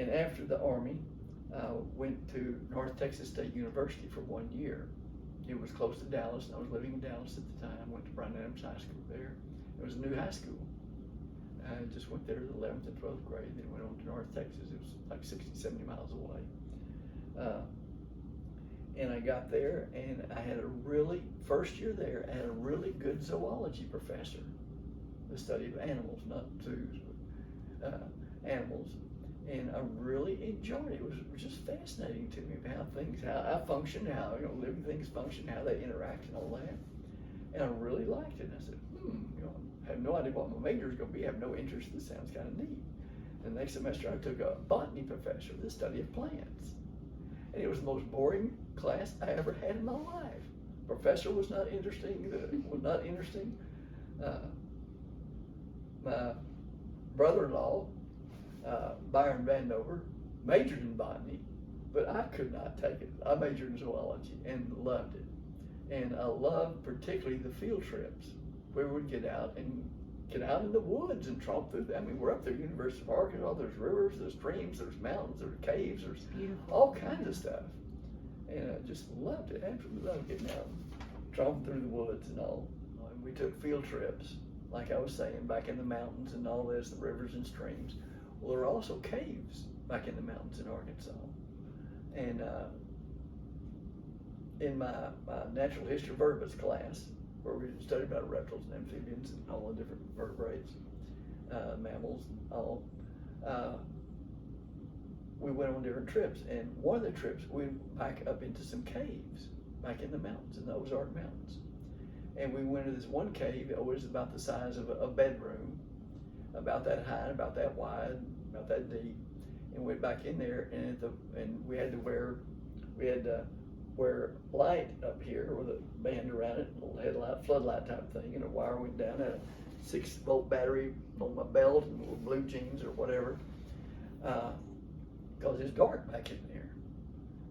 And after the Army, went to North Texas State University for 1 year. It was close to Dallas, and I was living in Dallas at the time. Went to Bryan Adams High School there. It was a new high school. I just went there the 11th and 12th grade, then went on to North Texas. It was like 60, 70 miles away. And I got there, and I had first year there, I had a really good zoology professor. The study of animals, not zoos, but animals. And I really enjoyed it. It was just fascinating to me how I function, how living things function, how they interact and all that. And I really liked it. And I said, I have no idea what my major is going to be. I have no interest. This sounds kind of neat. The next semester I took a botany professor, the study of plants. And it was the most boring class I ever had in my life. Professor was not interesting. My brother-in-law, Byron Vandover, majored in botany, but I could not take it. I majored in zoology and loved it. And I loved particularly the field trips where we would get out in the woods and tromp through. We're up there, University of Arkansas. There's rivers, there's streams, there's mountains, there's caves, there's all kinds of stuff. And I just loved it. Absolutely loved getting out and tromping through the woods and all. And we took field trips, like I was saying, back in the mountains and all this, the rivers and streams. Well, there are also caves back in the mountains in Arkansas. And in my natural history vertebrates class, where we studied about reptiles and amphibians and all the different vertebrates, mammals and all, we went on different trips. And one of the trips, we went back up into some caves back in the mountains, in the Ozark Mountains. And we went to this one cave that was about the size of a bedroom, about that high, about that wide, about that deep, and went back in there, and we had to wear light up here with a band around it, a little headlight, floodlight type thing, and a wire went down. I had a 6-volt battery on my belt and little blue jeans or whatever, because it's dark back in there.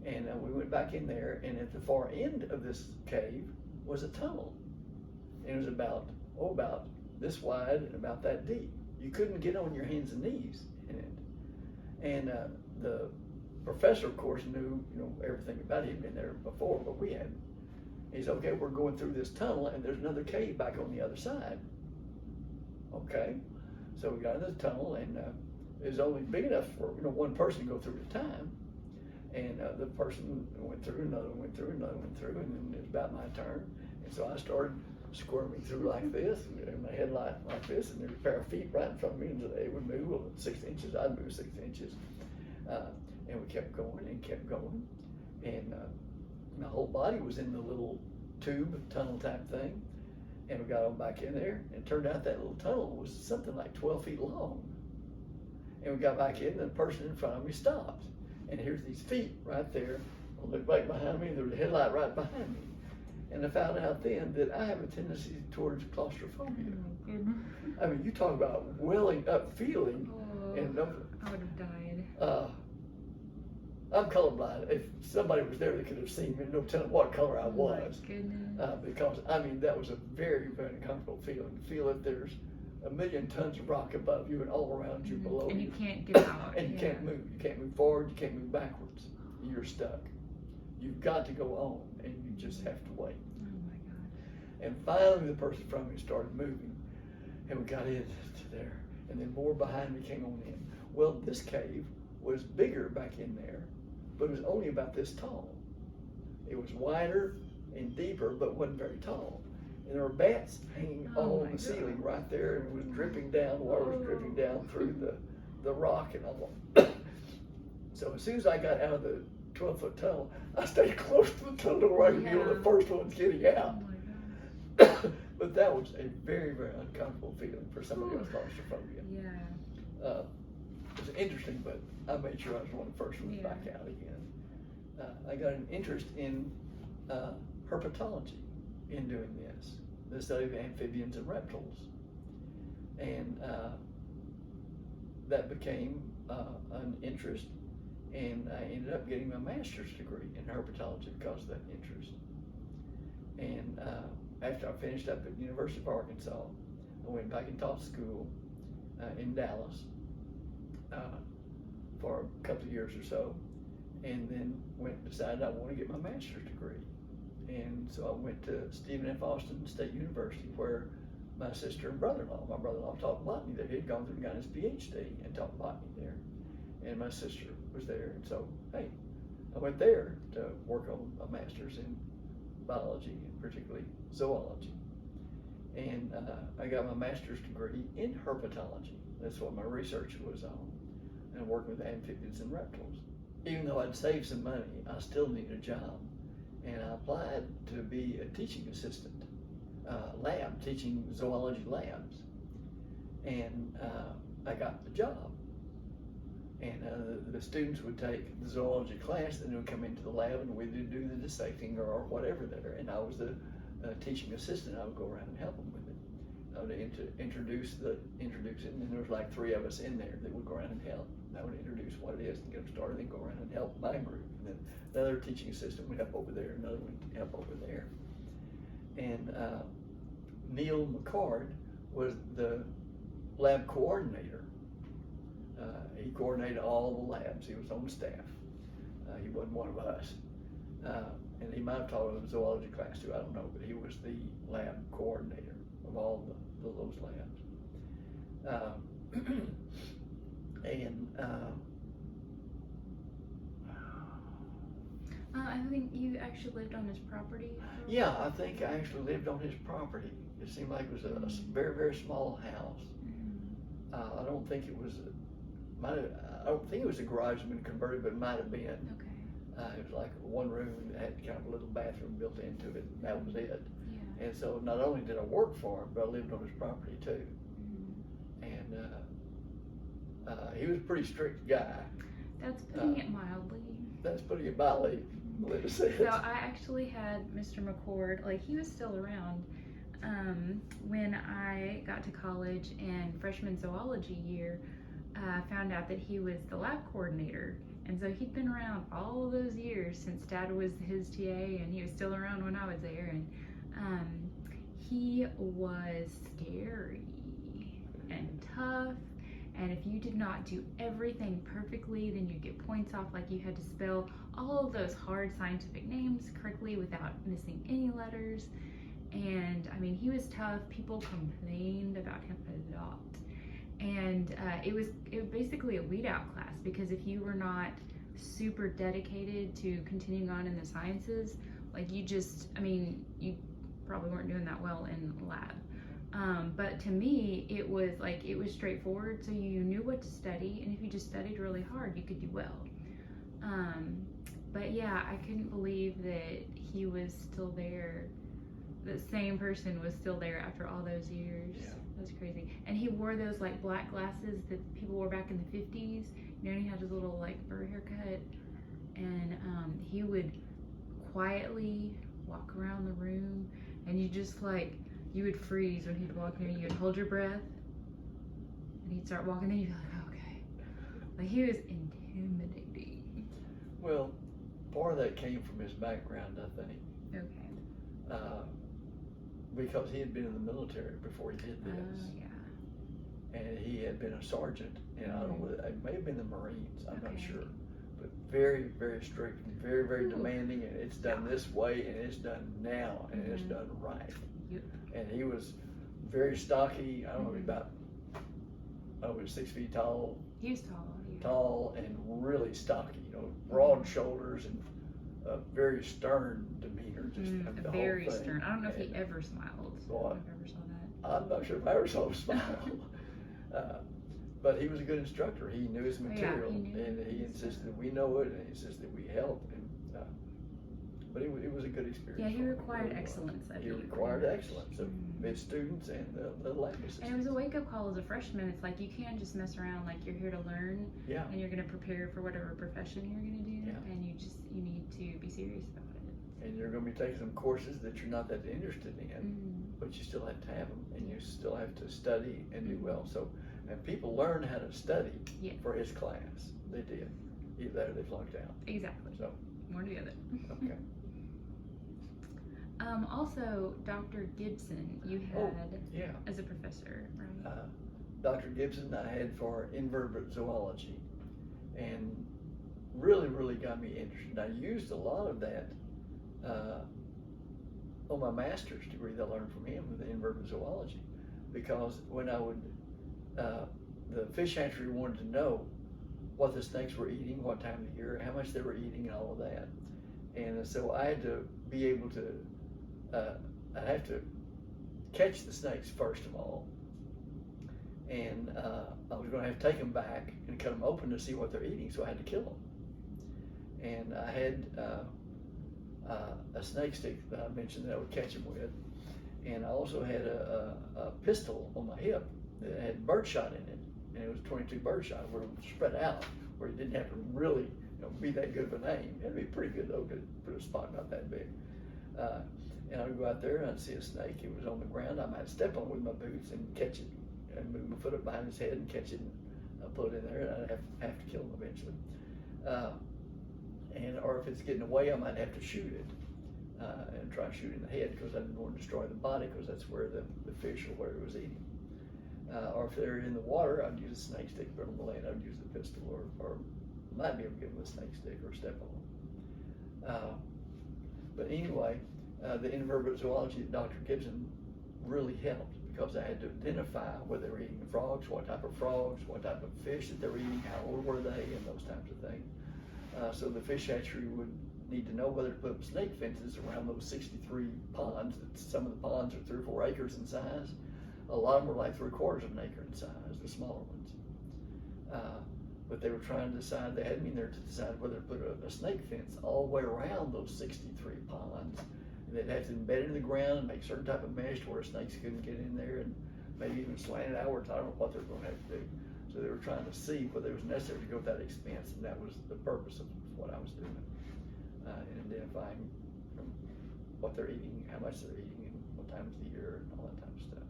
And we went back in there, and at the far end of this cave was a tunnel. And it was about this wide and about that deep. You couldn't get on your hands and knees in it. And the professor, of course, knew everything about it. He'd been there before, but we hadn't. He said, okay, we're going through this tunnel, and there's another cave back on the other side. Okay, so we got in this tunnel, and it was only big enough for one person to go through at a time. And the person went through, another one went through, another went through, and then it was about my turn. And so I started squirming through like this, and my headlight like this, and there was a pair of feet right in front of me, and they would move 6 inches, I'd move 6 inches. And we kept going and kept going. And my whole body was in the little tube, tunnel type thing. And we got on back in there, and it turned out that little tunnel was something like 12 feet long. And we got back in, and the person in front of me stopped. And here's these feet right there. I looked back behind me, and there was a headlight right behind me. And I found out then that I have a tendency towards claustrophobia. Oh my goodness. I mean, you talk about welling up feeling. Oh, And I would have died. I'm colorblind. If somebody was there, they could have seen me, no telling what color I was. My goodness. Because, I mean, that was a very, very uncomfortable feeling. Feel that there's a million tons of rock above you and all around you, below and you. you can't get out. And you can't move. You can't move forward. You can't move backwards. You're stuck. You've got to go on, and you just have to wait. Oh my God. And finally, the person in front of me started moving, and we got into there, and then more behind me came on in. Well, this cave was bigger back in there, but it was only about this tall. It was wider and deeper, but wasn't very tall. And there were bats hanging on the ceiling right there, and it was dripping down, water was dripping down through the rock and all. So as soon as I got out of the 12-foot tunnel, I stayed close to the tunnel where I could be one of the first ones getting out. Oh my God. But that was a very, very uncomfortable feeling for somebody who has claustrophobia. Yeah. It was interesting, but I made sure I was one of the first ones back out again. I got an interest in herpetology in doing this, the study of amphibians and reptiles. And that became an interest, and I ended up getting my master's degree in herpetology because of that interest. And after I finished up at the University of Arkansas, I went back and taught school in Dallas. for a couple of years or so, and then decided I want to get my master's degree. And so I went to Stephen F. Austin State University, where my sister and brother-in-law, my brother-in-law taught botany there. He'd gone through and got his PhD and taught botany there. And my sister was there. And so, hey, I went there to work on a master's in biology, and particularly zoology. And I got my master's degree in herpetology. That's what my research was on, and working with amphibians and reptiles. Even though I'd saved some money, I still needed a job. And I applied to be a teaching assistant, teaching zoology labs. And I got the job. And the students would take the zoology class, then they would come into the lab and we'd do the dissecting or whatever there. And I was the teaching assistant. I would go around and help them with it. I would introduce it, and then there was like 3 of us in there that would go around and help. I would introduce what it is and get them started, then go around and help my group. And then the other teaching assistant would help over there, another one would help over there. And Neil McCord was the lab coordinator. He coordinated all the labs. He was on staff. He wasn't one of us. And he might have taught a zoology class too, I don't know, but he was the lab coordinator of all those labs. I think you actually lived on his property. Yeah, I think I actually lived on his property. It seemed like it was a very, very small house. I don't think it was I don't think it was a garage that had been converted, but it might have been. Okay. It was like one room that had kind of a little bathroom built into it, and that was it. Yeah. And so not only did I work for him, but I lived on his property too. And he was a pretty strict guy. That's putting it mildly. That's putting it mildly, Melinda says. So I actually had Mr. McCord, like he was still around when I got to college, and freshman zoology year, found out that he was the lab coordinator. And so he'd been around all those years since Dad was his TA, and he was still around when I was there. And he was scary and tough. And if you did not do everything perfectly, then you'd get points off, like you had to spell all of those hard scientific names correctly without missing any letters. And I mean, he was tough. People complained about him a lot. And it was basically a weed out class, because if you were not super dedicated to continuing on in the sciences, like you probably weren't doing that well in lab. But to me, it was straightforward. So you knew what to study, and if you just studied really hard, you could do well. But yeah, I couldn't believe that he was still there. The same person was still there after all those years. Yeah. That was crazy. And he wore those like black glasses that people wore back in the 50s. You know, and he had his little like fur haircut. And he would quietly walk around the room, and you would freeze when he'd walk near you. You'd hold your breath, and he'd start walking, then you'd be like, okay. Like, he was intimidating. Well, part of that came from his background, I think. Okay. Because he had been in the military before he did this. Yeah. And he had been a sergeant, and I don't know whether it may have been the Marines, I'm not Okay. sure. But very, very strict, and very, very Ooh. demanding, and it's done this way, and it's done now, and it's done right. Yep. And he was very stocky. I don't know, about 6 feet tall, He was tall. Yeah. and really stocky. You know, broad shoulders and a very stern demeanor. Just the Very whole thing. stern. I don't know if he And ever smiled. Boy. I don't know if I ever saw that. I'm not sure if I ever saw him smile. But he was a good instructor. He knew his material, he knew and he his insisted stuff. that we know it, and he insisted that we help. And but it was a good experience. Yeah, he for him. It required really was. excellence. I He think, required very much. excellence of his students and the lab assistants. And it was a wake-up call as a freshman. It's like, you can't just mess around. Like, you're here to learn, Yeah. and you're going to prepare for whatever profession you're going to do, Yeah. and you need to be serious about it. And you're going to be taking some courses that you're not that interested in, but you still have to have them, and you still have to study and do well. So, and people learn how to study Yeah. for his class. They did. Either they flunked out. Exactly. So, One or the other. okay. Also, Dr. Gibson, you had Yeah. as a professor, right? Dr. Gibson I had for invertebrate zoology, and really got me interested. I used a lot of that on my master's degree that I learned from him with the invertebrate zoology, because when I would, the fish hatchery wanted to know what the snakes were eating, what time of the year, how much they were eating, and all of that. And so I had to be able to, I'd have to catch the snakes first of all, and I was going to have to take them back and cut them open to see what they're eating, so I had to kill them. And I had a snake stick that I mentioned that I would catch them with, and I also had a pistol on my hip that had birdshot in it, and it was 22 birdshot where it was spread out, where it didn't have to really be that good of a aim. It'd be pretty good though to put a spot about that big. And I would go out there and I'd see a snake. It was on the ground. I might step on it with my boots and catch it, and move my foot up behind his head and catch it, and pull it in there, and I'd have to kill him eventually. Or if it's getting away, I might have to shoot it and try to shoot it in the head, because I didn't want to destroy the body, because that's where the fish or whatever it was eating. Or if they're in the water, I'd use a snake stick, but on the land I'd use the pistol, or might be able to give them a snake stick or step on them. But anyway, the invertebrate zoology of Dr. Gibson really helped, because I had to identify whether they were eating frogs, what type of frogs, what type of fish that they were eating, how old were they, and those types of things. So the fish hatchery would need to know whether to put up snake fences around those 63 ponds. Some of the ponds are 3 or 4 acres in size. A lot of them were like 3/4 of an acre in size, the smaller ones. But they were trying to decide, they had me there to decide whether to put a snake fence all the way around those 63 ponds. And they'd have to embed it in the ground and make certain type of mesh to where snakes couldn't get in there, and maybe even slant it outwards. I don't know what they were going to have to do. So they were trying to see whether it was necessary to go to that expense, and that was the purpose of what I was doing, in identifying what they're eating, how much they're eating, and what time of the year, and all that type of stuff.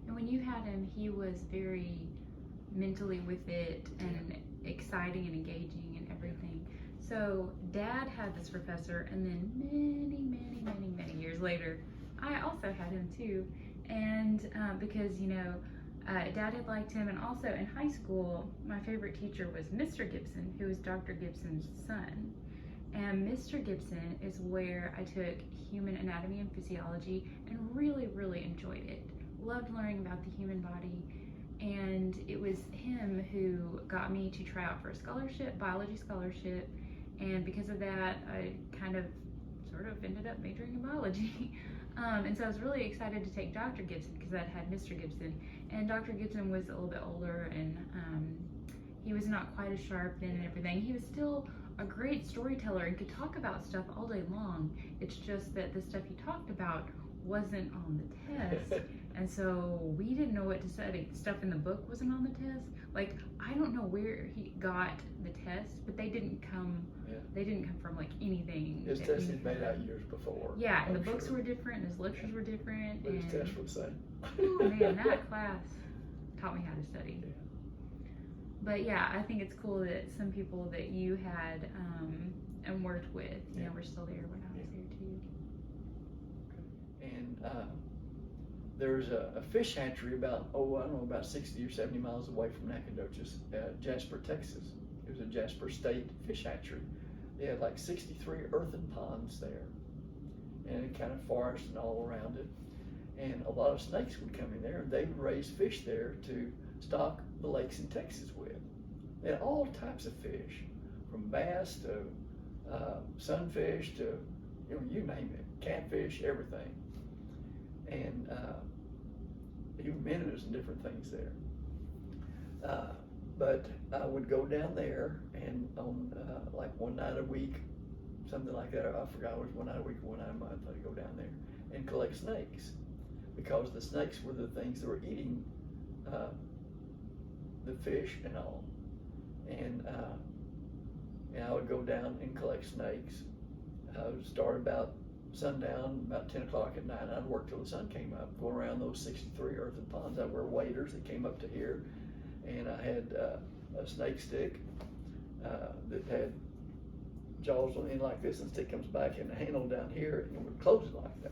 And when you had him, he was very mentally with it, and exciting and engaging and everything. So Dad had this professor, and then many years later, I also had him too. And because Dad had liked him, and also in high school, my favorite teacher was Mr. Gibson, who was Dr. Gibson's son. And Mr. Gibson is where I took human anatomy and physiology and really enjoyed it. Loved learning about the human body. And it was him who got me to try out for a scholarship, biology scholarship. And because of that, I kind of sort of ended up majoring in biology. And so I was really excited to take Dr. Gibson, because I had Mr. Gibson. And Dr. Gibson was a little bit older, and he was not quite as sharp then and everything. He was still a great storyteller and could talk about stuff all day long. It's just that the stuff he talked about wasn't on the test. And so we didn't know what to study. Stuff in the book wasn't on the test. Like, I don't know where he got the tests, but they didn't come. Yeah. They didn't come from like anything. His tests he'd made out years before. Yeah, and I'm the books sure. were different, and his lectures were different. But his and tests were the same. oh man, that class taught me how to study. Yeah. But yeah, I think it's cool that some people that you had and worked with, were still there when I was there too. And there's a fish hatchery about 60 or 70 miles away from Nacogdoches, Jasper, Texas. It was a Jasper State fish hatchery. They had like 63 earthen ponds there, and kind of forest and all around it. And a lot of snakes would come in there, and they would raise fish there to stock the lakes in Texas with. They had all types of fish, from bass to sunfish to, you name it, catfish, everything. And even minnows and different things there. But I would go down there, and on like one night a week, something like that, I forgot, it was one night a week or one night a month, I'd go down there and collect snakes, because the snakes were the things that were eating the fish and all. And I would go down and collect snakes. I would start about sundown, about 10 o'clock at night, and I'd work till the sun came up, going around those 63 earthen ponds. I'd wear waders that came up to here, and I had a snake stick that had jaws on the end like this, and the stick comes back, and the handle down here, and it would close it like that.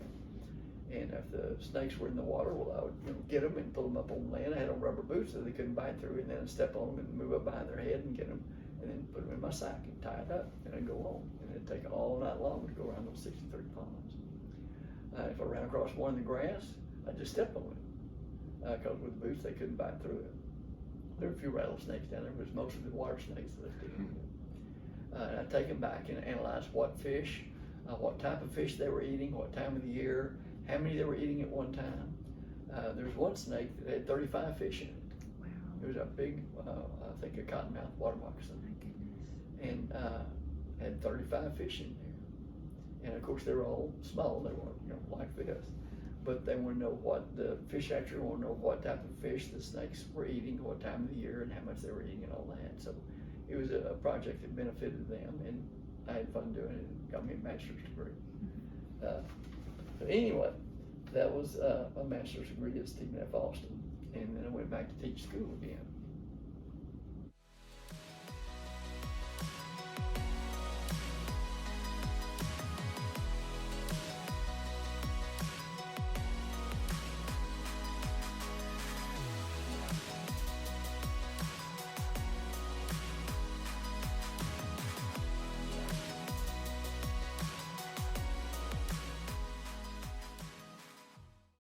And if the snakes were in the water, well, I would get them and pull them up on land. I had on rubber boots so they couldn't bite through, and then I'd step on them and move up behind their head and get them. And and then put them in my sack and tie it up, and I'd go home. And it'd take all night long to go around those 63 ponds. If I ran across one in the grass, I'd just step on it. Because with boots, they couldn't bite through it. There were a few rattlesnakes down there, but it was mostly the water snakes that they did. And I'd take them back and analyze what fish, what type of fish they were eating, what time of the year, how many they were eating at one time. There was one snake that had 35 fish in it. Wow. It was a big, I think a cottonmouth water moccasin. My goodness. And had 35 fish in there. And of course, they were all small. They weren't, like this. But they want to know the fish hatchery want to know what type of fish the snakes were eating, what time of the year, and how much they were eating, and all that. So it was a project that benefited them, and I had fun doing it. And got me a master's degree. But anyway, that was a master's degree at Stephen F. Austin, and then I went back to teach school again.